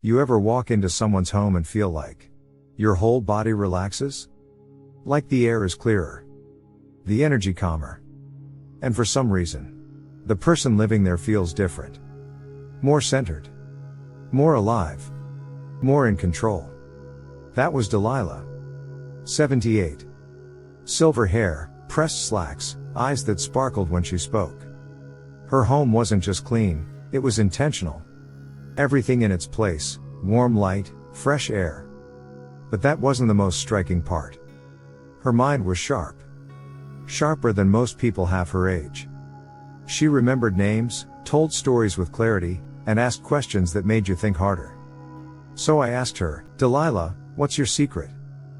You ever walk into someone's home and feel like your whole body relaxes? Like the air is clearer, the energy calmer. And for some reason, the person living there feels different. More centered. More alive. More in control. That was Delilah. 78. Silver hair, pressed slacks, eyes that sparkled when she spoke. Her home wasn't just clean, it was intentional. Everything in its place, warm light, fresh air. But that wasn't the most striking part. Her mind was sharp. Sharper than most people half her age. She remembered names, told stories with clarity, and asked questions that made you think harder. So I asked her, Delilah, what's your secret?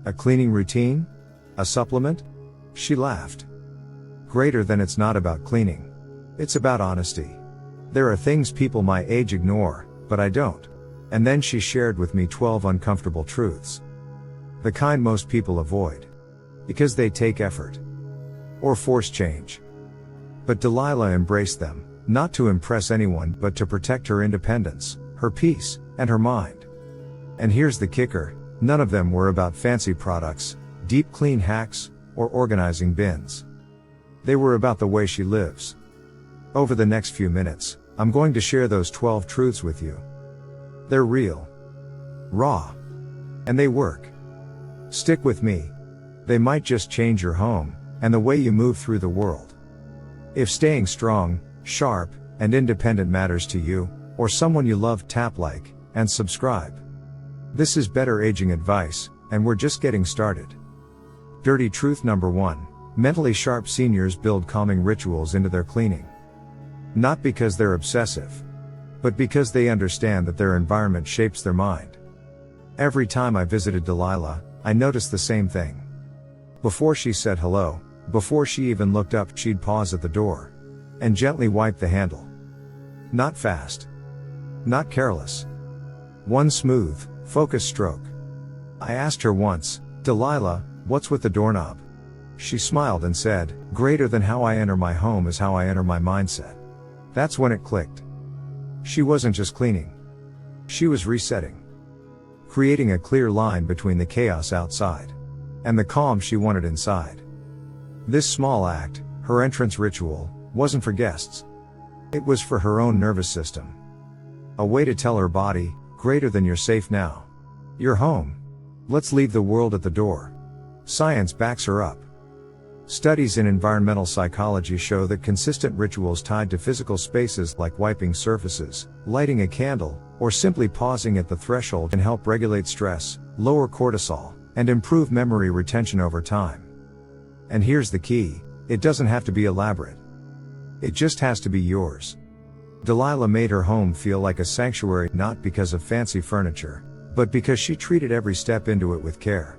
A cleaning routine? A supplement? She laughed. Greater than it's not about cleaning. It's about honesty. There are things people my age ignore, but I don't. And then she shared with me 12 uncomfortable truths. The kind most people avoid. Because they take effort. Or force change. But Delilah embraced them, not to impress anyone but to protect her independence, her peace, and her mind. And here's the kicker, none of them were about fancy products, deep clean hacks, or organizing bins. They were about the way she lives. Over the next few minutes, I'm going to share those 12 truths with you. They're real. Raw. And they work. Stick with me. They might just change your home, and the way you move through the world. If staying strong, sharp, and independent matters to you, or someone you love, tap like, and subscribe. This is better aging advice, and we're just getting started. Dirty truth number 1, mentally sharp seniors build calming rituals into their cleaning. Not because they're obsessive, but because they understand that their environment shapes their mind. Every time I visited Delilah, I noticed the same thing. Before she said hello, before she even looked up, she'd pause at the door and gently wipe the handle. Not fast. Not careless. One smooth, focused stroke. I asked her once, Delilah, what's with the doorknob? She smiled and said, greater than how I enter my home is how I enter my mindset. That's when it clicked. She wasn't just cleaning. She was resetting. Creating a clear line between the chaos outside and the calm she wanted inside. This small act, her entrance ritual, wasn't for guests. It was for her own nervous system. A way to tell her body, greater than you're safe now. You're home. Let's leave the world at the door. Science backs her up. Studies in environmental psychology show that consistent rituals tied to physical spaces like wiping surfaces, lighting a candle, or simply pausing at the threshold can help regulate stress, lower cortisol, and improve memory retention over time. And here's the key, it doesn't have to be elaborate. It just has to be yours. Delilah made her home feel like a sanctuary not because of fancy furniture, but because she treated every step into it with care.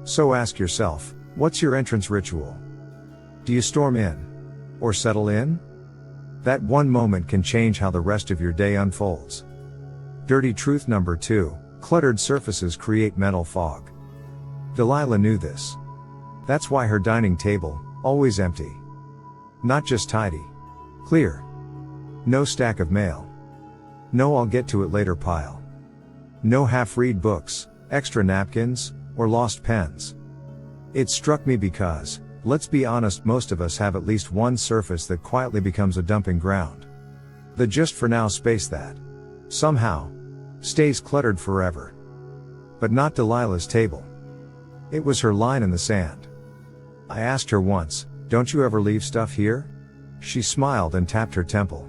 So ask yourself, what's your entrance ritual? Do you storm in? Or settle in? That one moment can change how the rest of your day unfolds. Dirty truth number 2, cluttered surfaces create mental fog. Delilah knew this. That's why her dining table, always empty. Not just tidy. Clear. No stack of mail. No I'll get to it later pile. No half-read books, extra napkins, or lost pens. It struck me because, let's be honest, most of us have at least one surface that quietly becomes a dumping ground. The just for now space that, somehow, stays cluttered forever. But not Delilah's table. It was her line in the sand. I asked her once, don't you ever leave stuff here? She smiled and tapped her temple.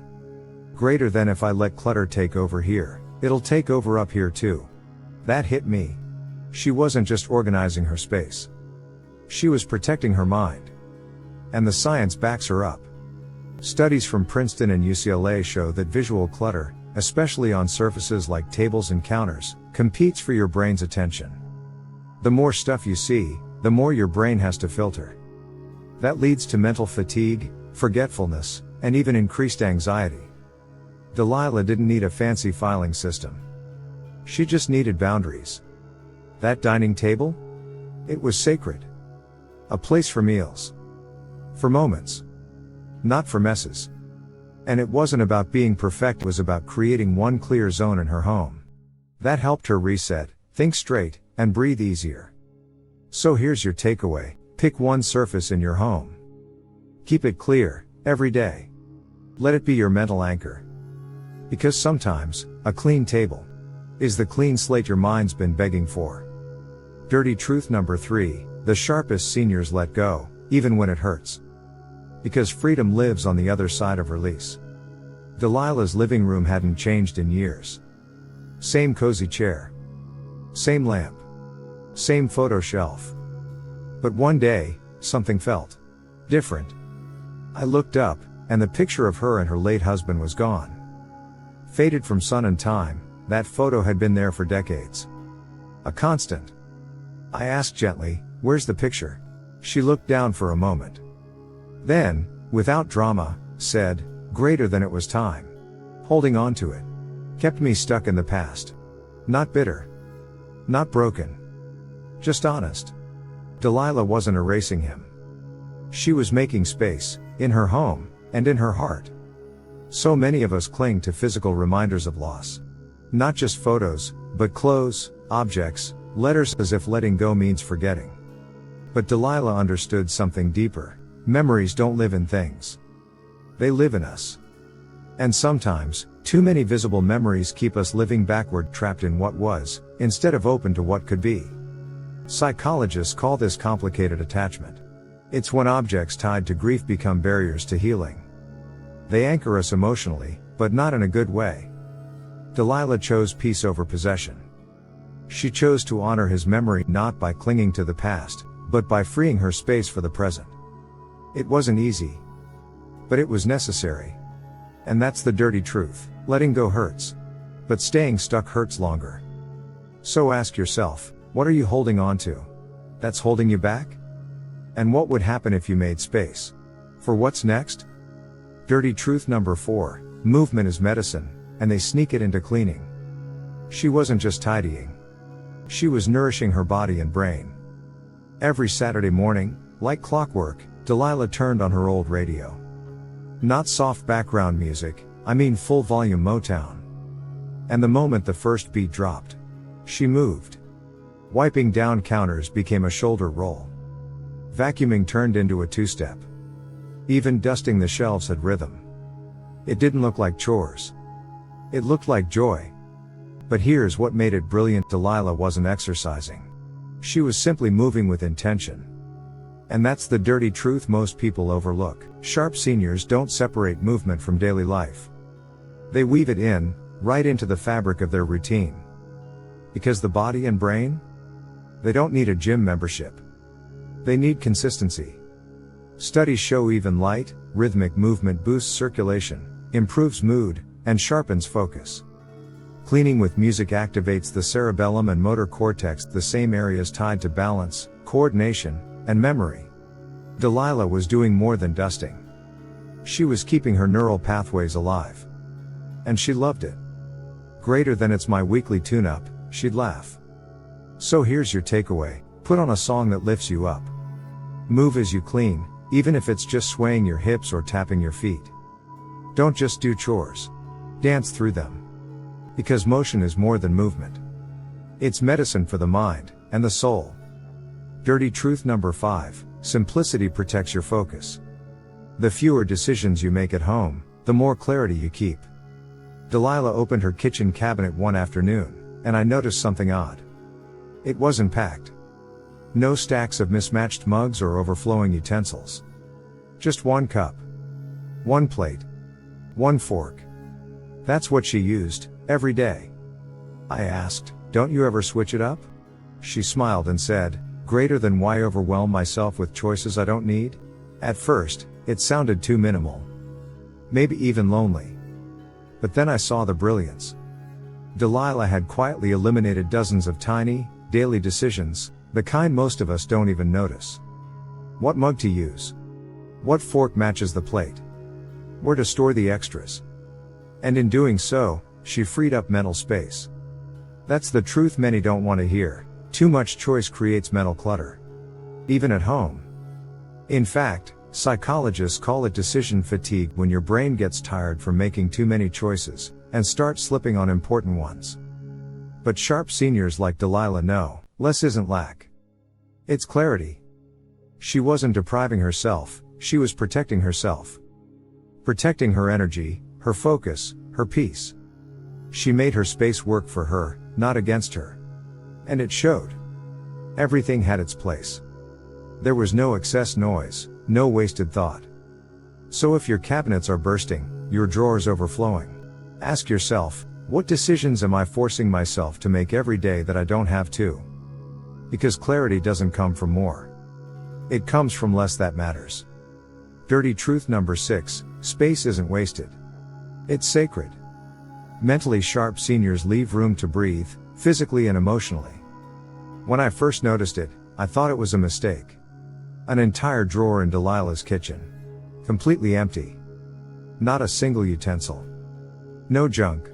Greater than if I let clutter take over here, it'll take over up here too. That hit me. She wasn't just organizing her space. She was protecting her mind. And the science backs her up. Studies from Princeton and UCLA show that visual clutter, especially on surfaces like tables and counters, competes for your brain's attention. The more stuff you see, the more your brain has to filter. That leads to mental fatigue, forgetfulness, and even increased anxiety. Delilah didn't need a fancy filing system. She just needed boundaries. That dining table? It was sacred. A place for meals. For moments. Not for messes. And it wasn't about being perfect, it was about creating one clear zone in her home. That helped her reset, think straight, and breathe easier. So here's your takeaway: pick one surface in your home. Keep it clear, every day. Let it be your mental anchor. Because sometimes, a clean table is the clean slate your mind's been begging for. Dirty truth number 3, the sharpest seniors let go, even when it hurts. Because freedom lives on the other side of release. Delilah's living room hadn't changed in years. Same cozy chair. Same lamp. Same photo shelf. But one day, something felt different. I looked up, and the picture of her and her late husband was gone. Faded from sun and time, that photo had been there for decades. A constant. I asked gently, "Where's the picture?" She looked down for a moment. Then, without drama, said, "Greater than it was time." Holding on to it kept me stuck in the past. Not bitter. Not broken. Just honest. Delilah wasn't erasing him. She was making space, in her home, and in her heart. So many of us cling to physical reminders of loss. Not just photos, but clothes, objects, letters, as if letting go means forgetting. But Delilah understood something deeper. Memories don't live in things. They live in us. And sometimes, too many visible memories keep us living backward, trapped in what was, instead of open to what could be. Psychologists call this complicated attachment. It's when objects tied to grief become barriers to healing. They anchor us emotionally, but not in a good way. Delilah chose peace over possession. She chose to honor his memory, not by clinging to the past, but by freeing her space for the present. It wasn't easy. But it was necessary. And that's the dirty truth. Letting go hurts. But staying stuck hurts longer. So ask yourself, what are you holding on to that's holding you back? And what would happen if you made space for what's next? Dirty truth number 4, movement is medicine, and they sneak it into cleaning. She wasn't just tidying. She was nourishing her body and brain. Every Saturday morning, like clockwork, Delilah turned on her old radio. Not soft background music, I mean full volume Motown. And the moment the first beat dropped, she moved. Wiping down counters became a shoulder roll. Vacuuming turned into a two-step. Even dusting the shelves had rhythm. It didn't look like chores. It looked like joy. But here's what made it brilliant: Delilah wasn't exercising. She was simply moving with intention. And that's the dirty truth most people overlook. Sharp seniors don't separate movement from daily life. They weave it in, right into the fabric of their routine. Because the body and brain? They don't need a gym membership. They need consistency. Studies show even light, rhythmic movement boosts circulation, improves mood, and sharpens focus. Cleaning with music activates the cerebellum and motor cortex, the same areas tied to balance, coordination, and memory. Delilah was doing more than dusting. She was keeping her neural pathways alive. And she loved it. Greater than it's my weekly tune-up, she'd laugh. So here's your takeaway: put on a song that lifts you up. Move as you clean, even if it's just swaying your hips or tapping your feet. Don't just do chores. Dance through them. Because motion is more than movement. It's medicine for the mind and the soul. Dirty truth number 5, simplicity protects your focus. The fewer decisions you make at home, the more clarity you keep. Delilah opened her kitchen cabinet one afternoon, and I noticed something odd. It wasn't packed. No stacks of mismatched mugs or overflowing utensils. Just one cup. One plate. One fork. That's what she used, every day. I asked, "Don't you ever switch it up?" She smiled and said, "Greater than why overwhelm myself with choices I don't need?" At first, it sounded too minimal. Maybe even lonely. But then I saw the brilliance. Delilah had quietly eliminated dozens of tiny, daily decisions, the kind most of us don't even notice. What mug to use? What fork matches the plate? Where to store the extras? And in doing so, she freed up mental space. That's the truth many don't want to hear. Too much choice creates mental clutter. Even at home. In fact, psychologists call it decision fatigue, when your brain gets tired from making too many choices, and starts slipping on important ones. But sharp seniors like Delilah know, less isn't lack. It's clarity. She wasn't depriving herself, she was protecting herself. Protecting her energy, her focus, her peace. She made her space work for her, not against her. And it showed. Everything had its place. There was no excess noise, no wasted thought. So if your cabinets are bursting, your drawers overflowing, ask yourself, what decisions am I forcing myself to make every day that I don't have to? Because clarity doesn't come from more. It comes from less that matters. Dirty truth number 6, space isn't wasted. It's sacred. Mentally sharp seniors leave room to breathe, physically and emotionally. When I first noticed it, I thought it was a mistake. An entire drawer in Delilah's kitchen. Completely empty. Not a single utensil. No junk.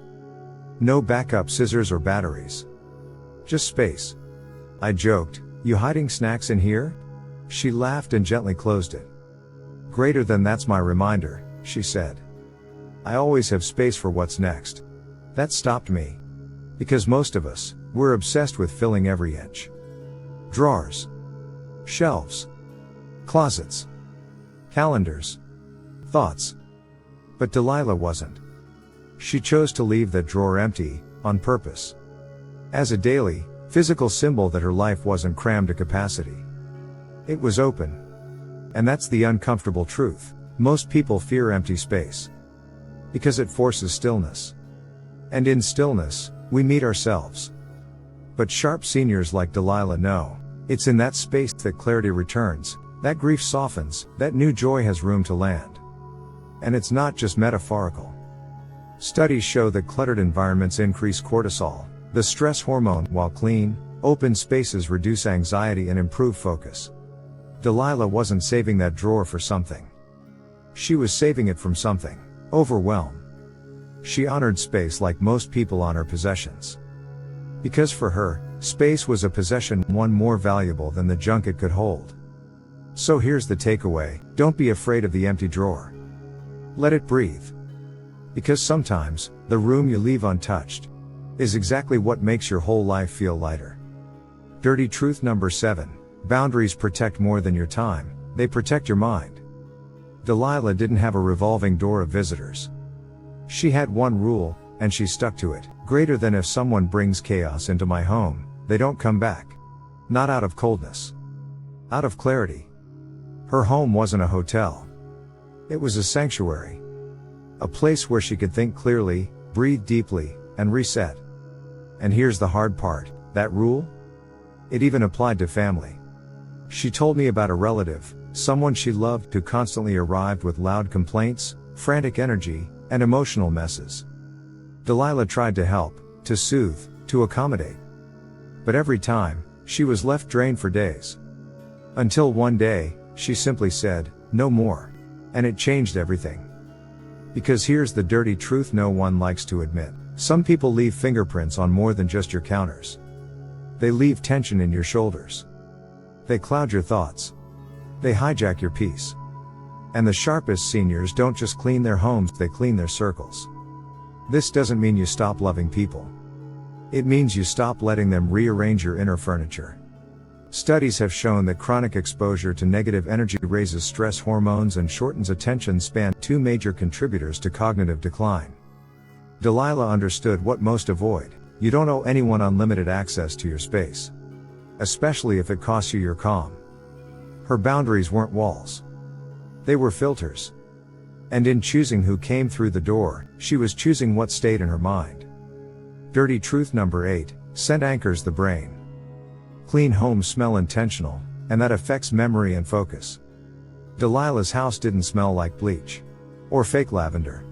No backup scissors or batteries. Just space. I joked, "You hiding snacks in here?" She laughed and gently closed it. "Greater than that's my reminder," she said. "I always have space for what's next." That stopped me. Because most of us, we're obsessed with filling every inch. Drawers. Shelves. Closets. Calendars. Thoughts. But Delilah wasn't. She chose to leave that drawer empty, on purpose. As a daily, physical symbol that her life wasn't crammed to capacity. It was open. And that's the uncomfortable truth. Most people fear empty space. Because it forces stillness. And in stillness, we meet ourselves. But sharp seniors like Delilah know, it's in that space that clarity returns, that grief softens, that new joy has room to land. And it's not just metaphorical. Studies show that cluttered environments increase cortisol, the stress hormone, while clean, open spaces reduce anxiety and improve focus. Delilah wasn't saving that drawer for something. She was saving it from something. Overwhelm. She honored space like most people honor possessions. Because for her, space was a possession, one more valuable than the junk it could hold. So here's the takeaway, don't be afraid of the empty drawer. Let it breathe. Because sometimes, the room you leave untouched is exactly what makes your whole life feel lighter. Dirty truth number 7, boundaries protect more than your time, they protect your mind. Delilah didn't have a revolving door of visitors. She had one rule, and she stuck to it, greater than if someone brings chaos into my home, they don't come back. Not out of coldness. Out of clarity. Her home wasn't a hotel. It was a sanctuary. A place where she could think clearly, breathe deeply, and reset. And here's the hard part, that rule? It even applied to family. She told me about a relative, someone she loved, who constantly arrived with loud complaints, frantic energy, and emotional messes. Delilah tried to help, to soothe, to accommodate. But every time, she was left drained for days. Until one day, she simply said, "No more." And it changed everything. Because here's the dirty truth no one likes to admit. Some people leave fingerprints on more than just your counters. They leave tension in your shoulders. They cloud your thoughts. They hijack your peace. And the sharpest seniors don't just clean their homes, they clean their circles. This doesn't mean you stop loving people. It means you stop letting them rearrange your inner furniture. Studies have shown that chronic exposure to negative energy raises stress hormones and shortens attention span, two major contributors to cognitive decline. Delilah understood what most avoid. You don't owe anyone unlimited access to your space. Especially if it costs you your calm. Her boundaries weren't walls. They were filters. And in choosing who came through the door, she was choosing what stayed in her mind. Dirty truth number 8, scent anchors the brain. Clean homes smell intentional, and that affects memory and focus. Delilah's house didn't smell like bleach. Or fake lavender.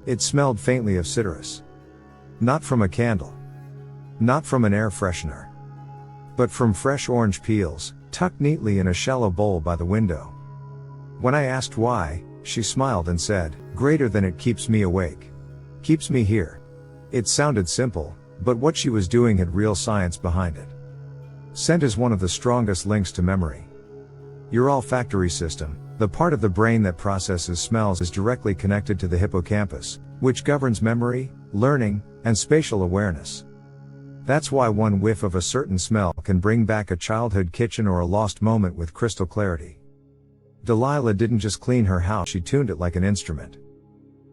It smelled faintly of citrus. Not from a candle. Not from an air freshener. But from fresh orange peels, tucked neatly in a shallow bowl by the window. When I asked why, she smiled and said, "Greater than it keeps me awake. Keeps me here." It sounded simple, but what she was doing had real science behind it. Scent is one of the strongest links to memory. Your olfactory system, the part of the brain that processes smells, is directly connected to the hippocampus, which governs memory, learning, and spatial awareness. That's why one whiff of a certain smell can bring back a childhood kitchen or a lost moment with crystal clarity. Delilah didn't just clean her house, she tuned it like an instrument.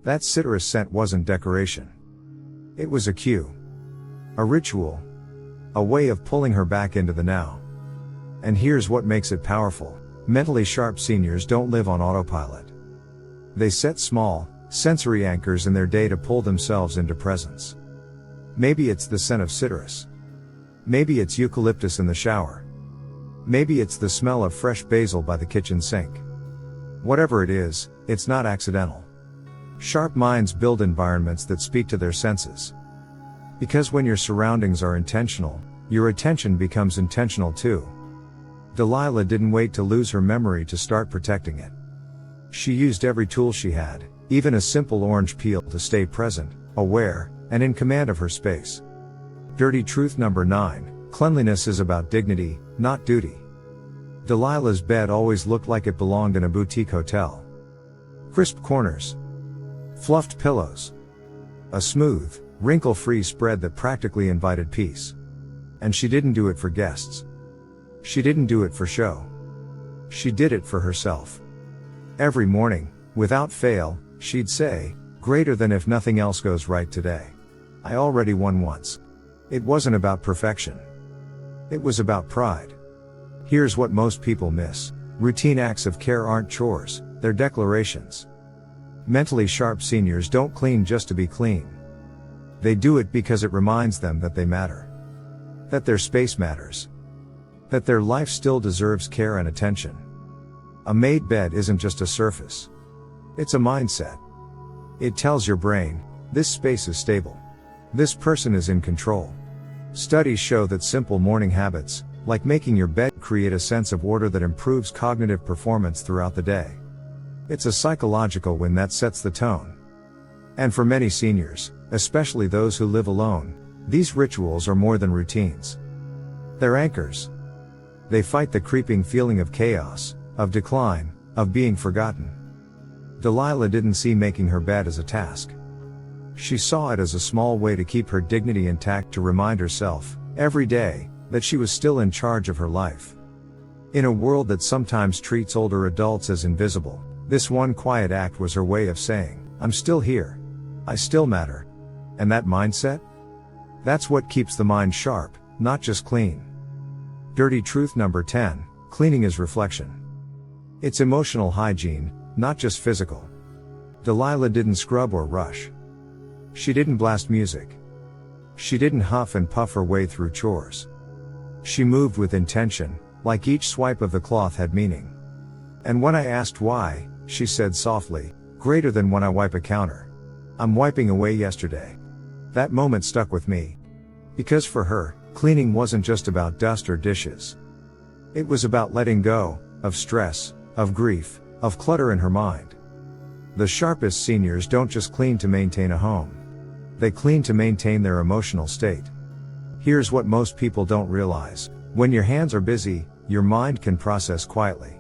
That citrus scent wasn't decoration. It was a cue. A ritual. A way of pulling her back into the now. And here's what makes it powerful. Mentally sharp seniors don't live on autopilot. They set small, sensory anchors in their day to pull themselves into presence. Maybe it's the scent of citrus. Maybe it's eucalyptus in the shower. Maybe it's the smell of fresh basil by the kitchen sink. Whatever it is, it's not accidental. Sharp minds build environments that speak to their senses. Because when your surroundings are intentional, your attention becomes intentional too. Delilah didn't wait to lose her memory to start protecting it. She used every tool she had, even a simple orange peel, to stay present, aware, and in command of her space. Dirty truth number 9, cleanliness is about dignity, not duty. Delilah's bed always looked like it belonged in a boutique hotel. Crisp corners. Fluffed pillows. A smooth, wrinkle-free spread that practically invited peace. And she didn't do it for guests. She didn't do it for show. She did it for herself. Every morning, without fail, she'd say, greater than if nothing else goes right today. I already won once. It wasn't about perfection. It was about pride. Here's what most people miss. Routine acts of care aren't chores, they're declarations. Mentally sharp seniors don't clean just to be clean. They do it because it reminds them that they matter. That their space matters. That their life still deserves care and attention. A made bed isn't just a surface. It's a mindset. It tells your brain, this space is stable. This person is in control. Studies show that simple morning habits, like making your bed, create a sense of order that improves cognitive performance throughout the day. It's a psychological win that sets the tone. And for many seniors, especially those who live alone, these rituals are more than routines. They're anchors. They fight the creeping feeling of chaos, of decline, of being forgotten. Delilah didn't see making her bed as a task. She saw it as a small way to keep her dignity intact, to remind herself, every day, that she was still in charge of her life. In a world that sometimes treats older adults as invisible, this one quiet act was her way of saying, I'm still here. I still matter. And that mindset? That's what keeps the mind sharp, not just clean. Dirty truth number 10, cleaning is reflection. It's emotional hygiene, not just physical. Delilah didn't scrub or rush. She didn't blast music. She didn't huff and puff her way through chores. She moved with intention, like each swipe of the cloth had meaning. And when I asked why, she said softly, greater than when I wipe a counter. I'm wiping away yesterday. That moment stuck with me. Because for her, cleaning wasn't just about dust or dishes. It was about letting go, of stress, of grief, of clutter in her mind. The sharpest seniors don't just clean to maintain a home. They clean to maintain their emotional state. Here's what most people don't realize. When your hands are busy, your mind can process quietly.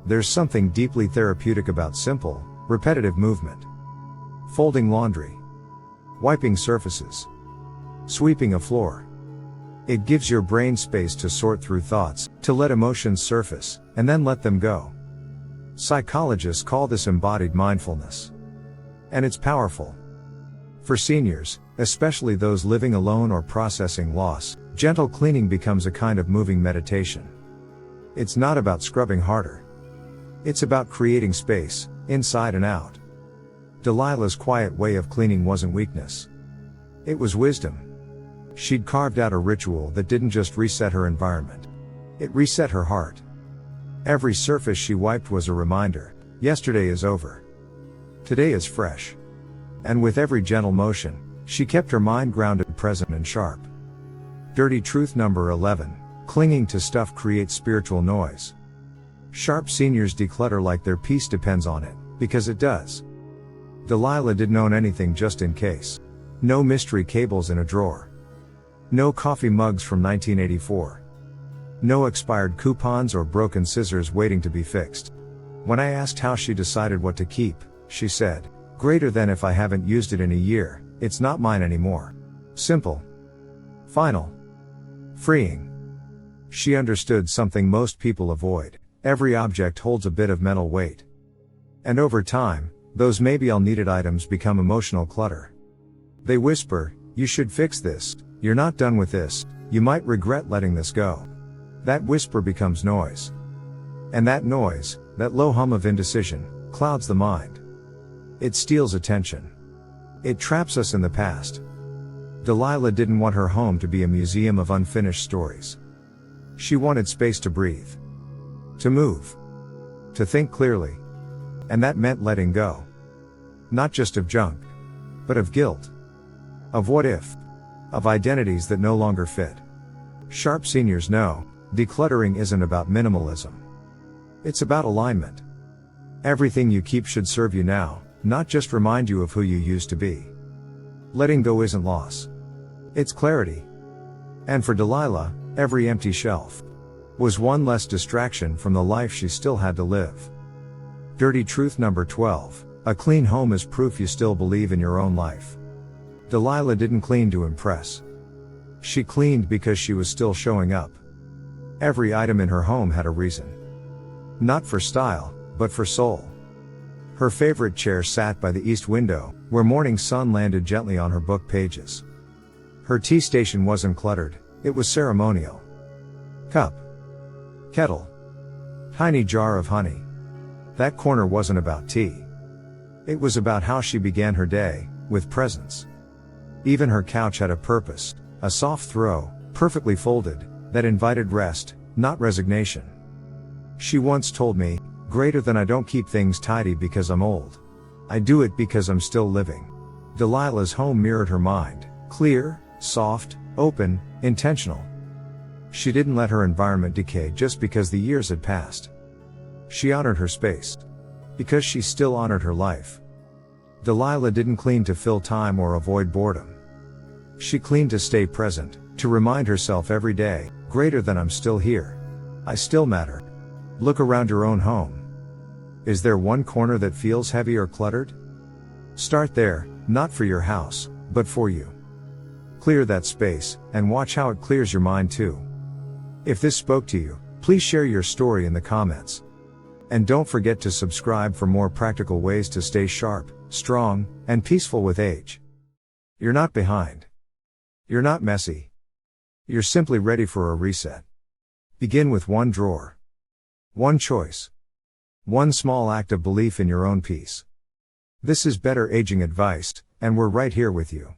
There's something deeply therapeutic about simple, repetitive movement. Folding laundry. Wiping surfaces. Sweeping a floor. It gives your brain space to sort through thoughts, to let emotions surface, and then let them go. Psychologists call this embodied mindfulness. And it's powerful. For seniors, especially those living alone or processing loss, gentle cleaning becomes a kind of moving meditation. It's not about scrubbing harder. It's about creating space, inside and out. Delilah's quiet way of cleaning wasn't weakness. It was wisdom. She'd carved out a ritual that didn't just reset her environment. It reset her heart. Every surface she wiped was a reminder, yesterday is over. Today is fresh. And with every gentle motion, she kept her mind grounded, present and sharp. Dirty truth number 11, clinging to stuff creates spiritual noise. Sharp seniors declutter like their peace depends on it, because it does. Delilah didn't own anything just in case. No mystery cables in a drawer. No coffee mugs from 1984. No expired coupons or broken scissors waiting to be fixed. When I asked how she decided what to keep, she said, greater than if I haven't used it in a year, it's not mine anymore. Simple. Final. Freeing. She understood something most people avoid. Every object holds a bit of mental weight. And over time, those maybe I'll needed items become emotional clutter. They whisper, you should fix this, you're not done with this, you might regret letting this go. That whisper becomes noise. And that noise, that low hum of indecision, clouds the mind. It steals attention. It traps us in the past. Delilah didn't want her home to be a museum of unfinished stories. She wanted space to breathe. To move. To think clearly. And that meant letting go. Not just of junk. But of guilt. Of what if. Of identities that no longer fit. Sharp seniors know, decluttering isn't about minimalism. It's about alignment. Everything you keep should serve you now, not just remind you of who you used to be. Letting go isn't loss. It's clarity. And for Delilah, every empty shelf was one less distraction from the life she still had to live. Dirty truth number 12, a clean home is proof you still believe in your own life. Delilah didn't clean to impress. She cleaned because she was still showing up. Every item in her home had a reason. Not for style, but for soul. Her favorite chair sat by the east window, where morning sun landed gently on her book pages. Her tea station wasn't cluttered, it was ceremonial. Cup. Kettle. Tiny jar of honey. That corner wasn't about tea. It was about how she began her day, with presence. Even her couch had a purpose, a soft throw, perfectly folded, that invited rest, not resignation. She once told me, greater than I don't keep things tidy because I'm old. I do it because I'm still living. Delilah's home mirrored her mind, clear, soft, open, intentional. She didn't let her environment decay just because the years had passed. She honored her space. Because she still honored her life. Delilah didn't clean to fill time or avoid boredom. She cleaned to stay present, to remind herself every day, greater than I'm still here. I still matter. Look around your own home. Is there one corner that feels heavy or cluttered? Start there, not for your house, but for you. Clear that space, and watch how it clears your mind too. If this spoke to you, please share your story in the comments. And don't forget to subscribe for more practical ways to stay sharp, strong, and peaceful with age. You're not behind. You're not messy. You're simply ready for a reset. Begin with one drawer. One choice. One small act of belief in your own peace. This is Better Aging Advice, and we're right here with you.